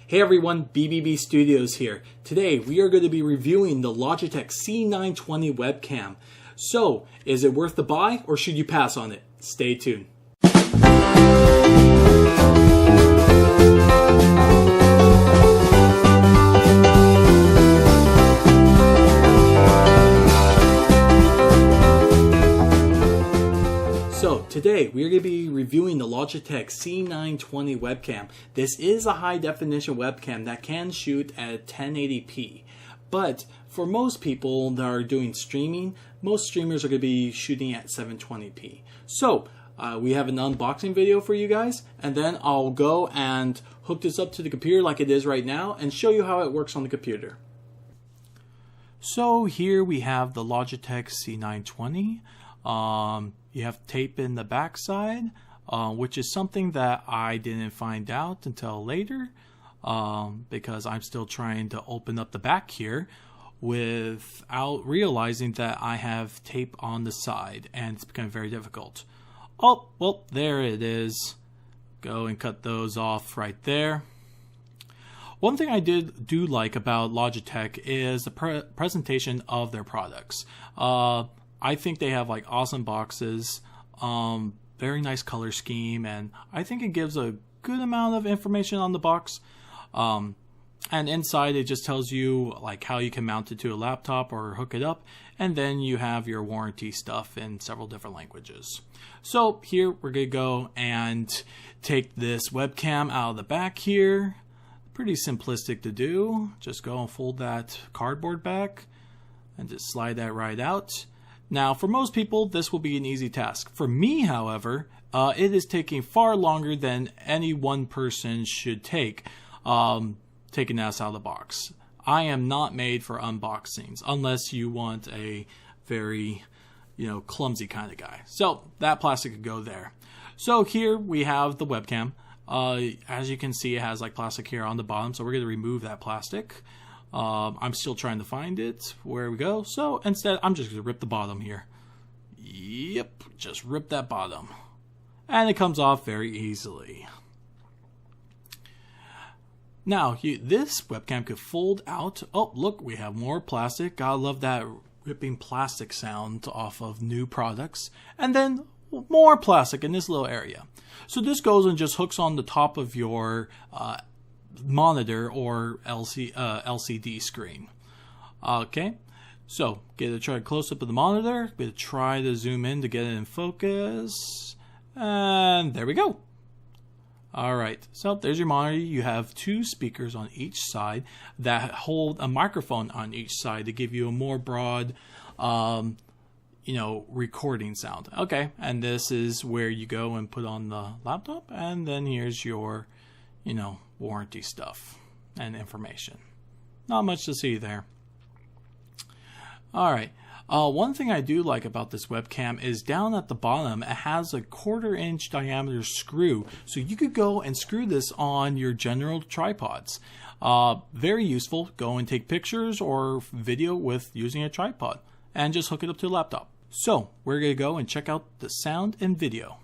Hey everyone, B.B.B Studios here. Today we are going to be reviewing the Logitech C920 webcam. So, is it worth the buy or should you pass on it? Stay tuned. So today we are going to be reviewing the Logitech C920 webcam. This is a high definition webcam that can shoot at 1080p. But for most people that are doing streaming, most streamers are going to be shooting at 720p. So we have an unboxing video for you guys, and then I'll go and hook this up to the computer like it is right now and show you how it works on the computer. So here we have the Logitech C920. You have tape in the backside, which is something that I didn't find out until later, because I'm still trying to open up the back here without realizing that I have tape on the side, and it's becoming very difficult. Oh, well, there it is. Go and cut those off right there. One thing I do like about Logitech is the presentation of their products. I think they have like awesome boxes, very nice color scheme, and I think it gives a good amount of information on the box. And inside it just tells you like how you can mount it to a laptop or hook it up, and then you have your warranty stuff in several different languages. So here we're gonna go and take this webcam out of the back here. Pretty simplistic to do. Just go and fold that cardboard back and just slide that right out. Now, for most people, this will be an easy task. For me, however, it is taking far longer than any one person should take taking this out of the box. I am not made for unboxings unless you want a very, clumsy kind of guy. So that plastic could go there. So here we have the webcam. As you can see, it has like plastic here on the bottom, so we're going to remove that plastic. I'm still trying to find it. Where we go? So instead, I'm just going to rip the bottom here. Yep, just rip that bottom. And it comes off very easily. Now, this webcam could fold out. Oh, look, we have more plastic. Gotta love that ripping plastic sound off of new products. And then more plastic in this little area. So this goes and just hooks on the top of your monitor or LCD screen. Okay, so get a try a close up of the monitor. We'll try to zoom in to get it in focus, and there we go. All right, so there's your monitor. You have two speakers on each side that hold a microphone on each side to give you a more broad recording sound. Okay, and this is where you go and put on the laptop, and then here's your warranty stuff and information. Not much to see there. All right. One thing I do like about this webcam is down at the bottom, it has a 1/4 inch diameter screw. So you could go and screw this on your general tripods. Very useful. Go and take pictures or video with using a tripod and just hook it up to a laptop. So we're going to go and check out the sound and video.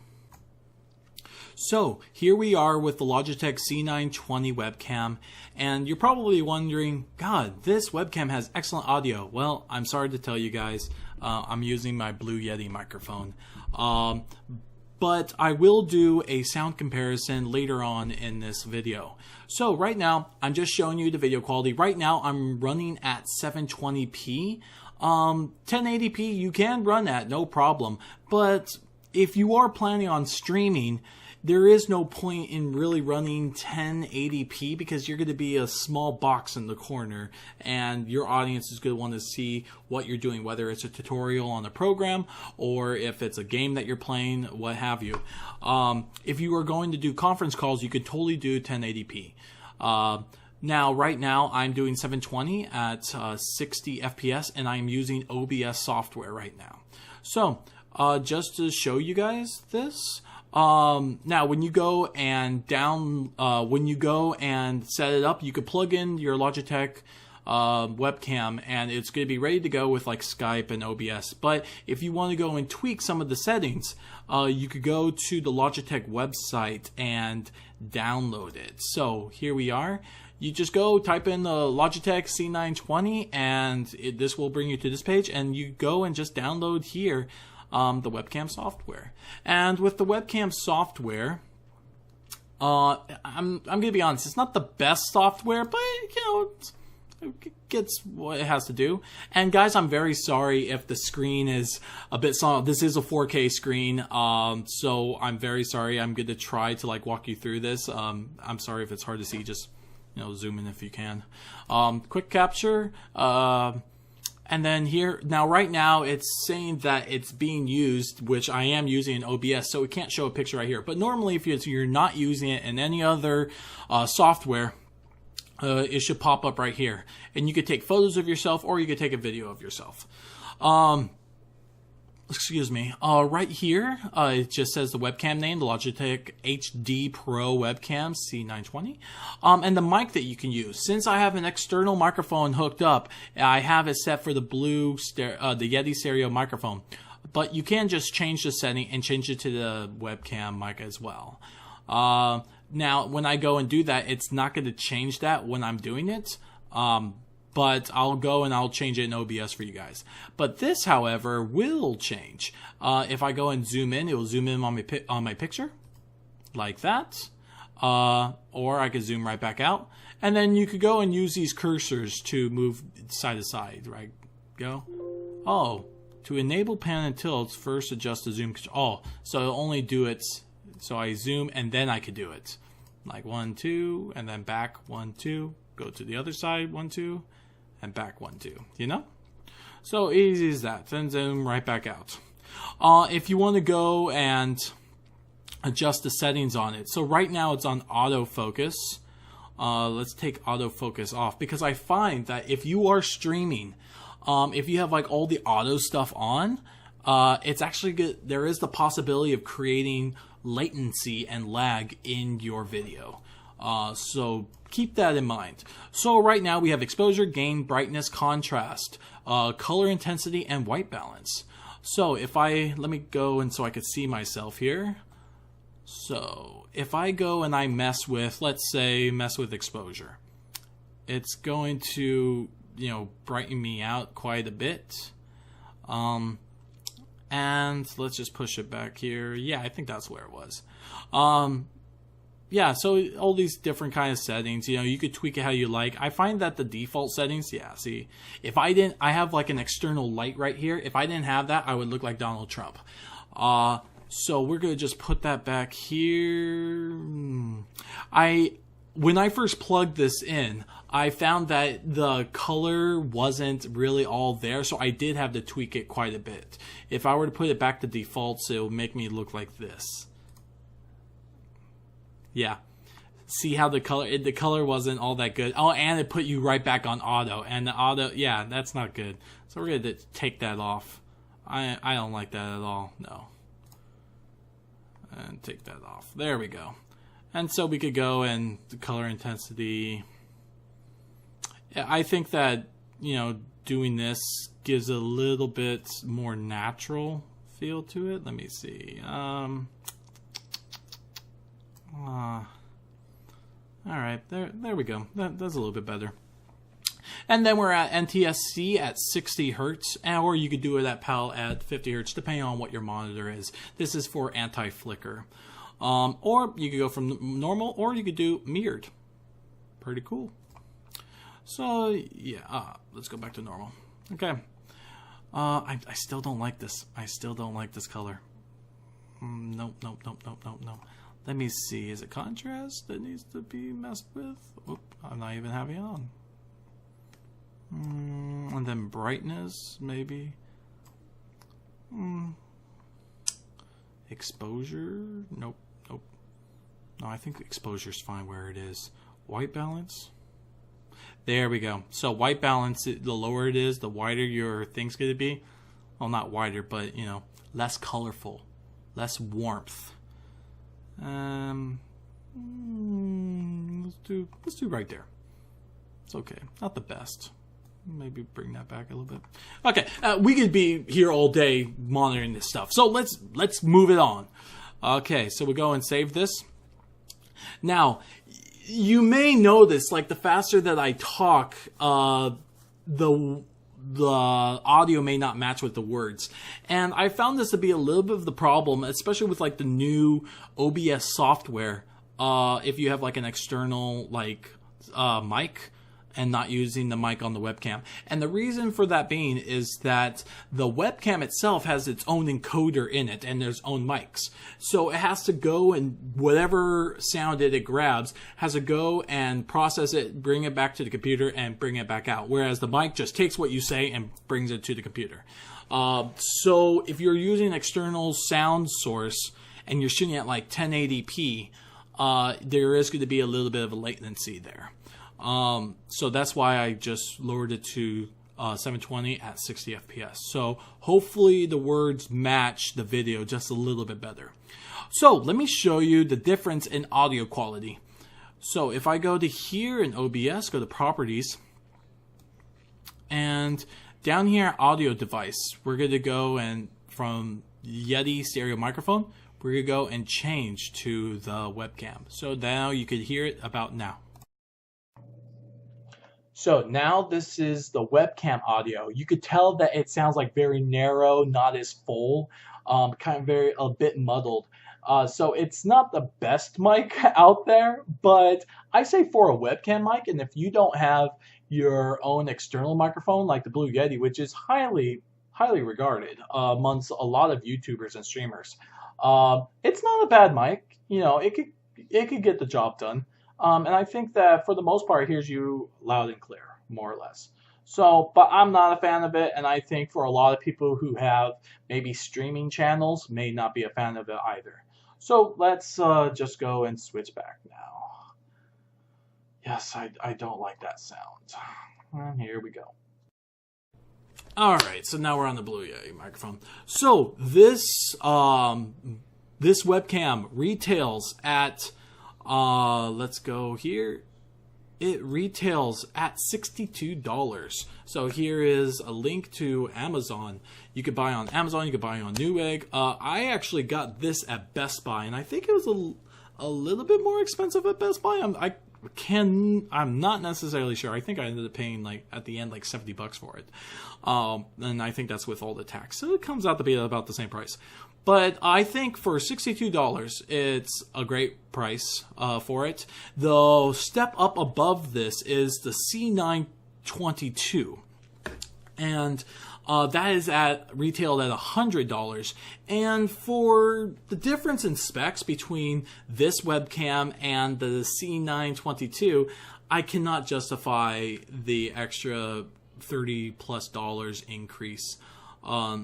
So here we are with the Logitech C920 webcam, and you're probably wondering, God, this webcam has excellent audio. Well, I'm sorry to tell you guys, I'm using my Blue Yeti microphone. But I will do a sound comparison later on in this video. So right now, I'm just showing you the video quality. Right now, I'm running at 720p. 1080p you can run at, no problem. But if you are planning on streaming, there is no point in really running 1080p because you're going to be a small box in the corner and your audience is going to want to see what you're doing, whether it's a tutorial on a program or if it's a game that you're playing, what have you. If you are going to do conference calls, you could totally do 1080p. Now, right now, I'm doing 720 at 60 FPS and I'm using OBS software right now. So, just to show you guys this, now when you go and set it up, you could plug in your Logitech webcam and it's going to be ready to go with like Skype and OBS. But if you want to go and tweak some of the settings, you could go to the Logitech website and download it. So here we are. you just go type in the Logitech C920, and this will bring you to this page, and you go and just download here the webcam software. And with the webcam software, I'm gonna be honest, it's not the best software, but it gets what it has to do. And guys, I'm very sorry if the screen is a bit small. This is a 4K screen, so I'm very sorry. I'm going to try to walk you through this. I'm sorry if it's hard to see. Just zoom in if you can. Quick capture. And then here, now right now it's saying that it's being used, which I am using in OBS, so it can't show a picture right here. But normally if you're not using it in any other software, it should pop up right here. And you could take photos of yourself, or you could take a video of yourself. Excuse me. Right here, it just says the webcam name, the Logitech HD Pro Webcam C920, and the mic that you can use. Since I have an external microphone hooked up, I have it set for the the Yeti stereo microphone. But you can just change the setting and change it to the webcam mic as well. Now, when I go and do that, it's not going to change that when I'm doing it. But I'll go and I'll change it in OBS for you guys. But this, however, will change. If I go and zoom in, it will zoom in on my picture, like that. Or I could zoom right back out. And then you could go and use these cursors to move side to side, right? Go. Oh, to enable pan and tilt, first adjust the zoom control. Oh, so it'll only do it, so I zoom and then I could do it. Like 1, 2, and then back 1, 2, go to the other side, 1, 2. And back 1, 2, So easy as that. Then zoom right back out. If you want to go and adjust the settings on it. So right now it's on autofocus. Let's take autofocus off, because I find that if you are streaming, if you have all the auto stuff on, it's actually good. There is the possibility of creating latency and lag in your video. So keep that in mind. So right now we have exposure, gain, brightness, contrast, color intensity, and white balance. So let me go and so I could see myself here. So if I go and I mess with exposure, it's going to, brighten me out quite a bit. And let's just push it back here. Yeah, I think that's where it was. Yeah, so all these different kind of settings, you could tweak it how you like. I find that the default settings, see, if I have an external light right here. If I didn't have that, I would look like Donald Trump. So we're going to just put that back here. When I first plugged this in, I found that the color wasn't really all there, so I did have to tweak it quite a bit. If I were to put it back to defaults, it would make me look like this. Yeah. See how the color wasn't all that good. Oh, and it put you right back on auto. And the auto, yeah, that's not good. So we're going to take that off. I don't like that at all. No. And take that off. There we go. And so we could go and the color intensity. Yeah, I think that, doing this gives a little bit more natural feel to it. Let me see. Alright, there we go. That's a little bit better. And then we're at NTSC at 60 Hertz, or you could do it at PAL at 50 Hertz, depending on what your monitor is. This is for anti-flicker. Or you could go from normal, or you could do mirrored. Pretty cool. So, yeah, let's go back to normal. Okay. I still don't like this. I still don't like this color. Nope. Let me see. Is it contrast that needs to be messed with? Oop, I'm not even having it on. And then brightness, maybe. Exposure? Nope. No, I think exposure's fine where it is. White balance? There we go. So white balance, the lower it is, the wider your thing's going to be. Well, not wider, but, less colorful. Less warmth. Let's do right there. It's okay. Not the best. Maybe bring that back a little bit. Okay, we could be here all day monitoring this stuff. So let's move it on. Okay, so we go and save this. Now, you may notice, like, the faster that I talk, the audio may not match with the words. And I found this to be a little bit of the problem, especially with like the new OBS software. If you have like an external like mic and not using the mic on the webcam. And the reason for that being is that the webcam itself has its own encoder in it and there's own mics. So it has to go and whatever sound it grabs has to go and process it, bring it back to the computer and bring it back out. Whereas the mic just takes what you say and brings it to the computer. So if you're using an external sound source and you're shooting at like 1080p, there is going to be a little bit of a latency there. So that's why I just lowered it to 720 at 60 FPS. So hopefully the words match the video just a little bit better. So let me show you the difference in audio quality. So if I go to here in OBS, go to properties, and down here audio device, we're going to go and from Yeti stereo microphone, we're going to go and change to the webcam. So now you could hear it about now. So now this is the webcam audio. You could tell that it sounds like very narrow, not as full, kind of a bit muddled. So it's not the best mic out there, but I say for a webcam mic, and if you don't have your own external microphone like the Blue Yeti, which is highly regarded amongst a lot of YouTubers and streamers, it's not a bad mic. You know, it could get the job done. And I think that for the most part, it hears you loud and clear, more or less. So, but I'm not a fan of it, and I think for a lot of people who have maybe streaming channels may not be a fan of it either. So let's just go and switch back now. Yes, I don't like that sound. And here we go. Alright, so now we're on the Blue Yeti microphone. So this this webcam retails at let's go here. It retails at $62. So here is a link to Amazon. You could buy on Amazon, you could buy on Newegg. I actually got this at Best Buy, and I think it was a little bit more expensive at Best Buy. I'm not necessarily sure. I think I ended up paying like at the end like $70 for it. And I think that's with all the tax. So it comes out to be about the same price. But I think for $62, it's a great price for it. The step up above this is the C920. And that is retailed at $100. And for the difference in specs between this webcam and the C922, I cannot justify the extra $30+ increase.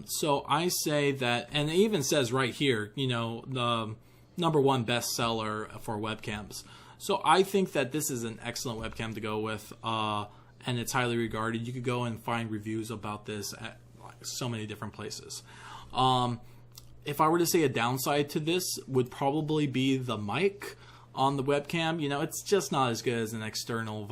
So I say that, and it even says right here, you know, the #1 bestseller for webcams. So I think that this is an excellent webcam to go with, and it's highly regarded. You could go and find reviews about this at so many different places. If I were to say a downside to this would probably be the mic on the webcam. You know, it's just not as good as an external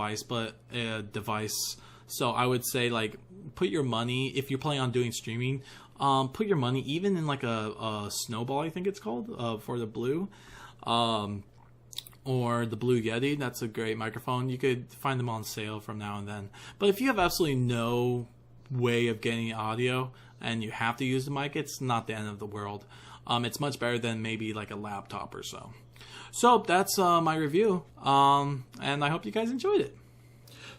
device. So I would say, like, put your money, if you're planning on doing streaming, put your money even in like a Snowball, I think it's called, for the Blue, or the Blue Yeti. That's a great microphone. You could find them on sale from now and then. But if you have absolutely no way of getting audio and you have to use the mic, it's not the end of the world. It's much better than maybe like a laptop or so. So that's my review, and I hope you guys enjoyed it.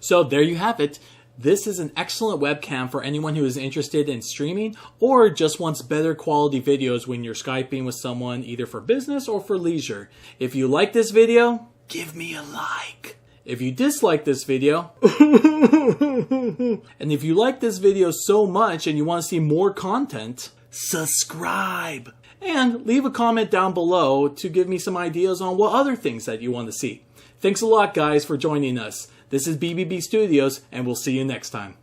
So there you have it. This is an excellent webcam for anyone who is interested in streaming or just wants better quality videos when you're Skyping with someone, either for business or for leisure. If you like this video, give me a like. If you dislike this video, and if you like this video so much and you want to see more content, subscribe. And leave a comment down below to give me some ideas on what other things that you want to see. Thanks a lot, guys, for joining us. This is B.B.B Studios, and we'll see you next time.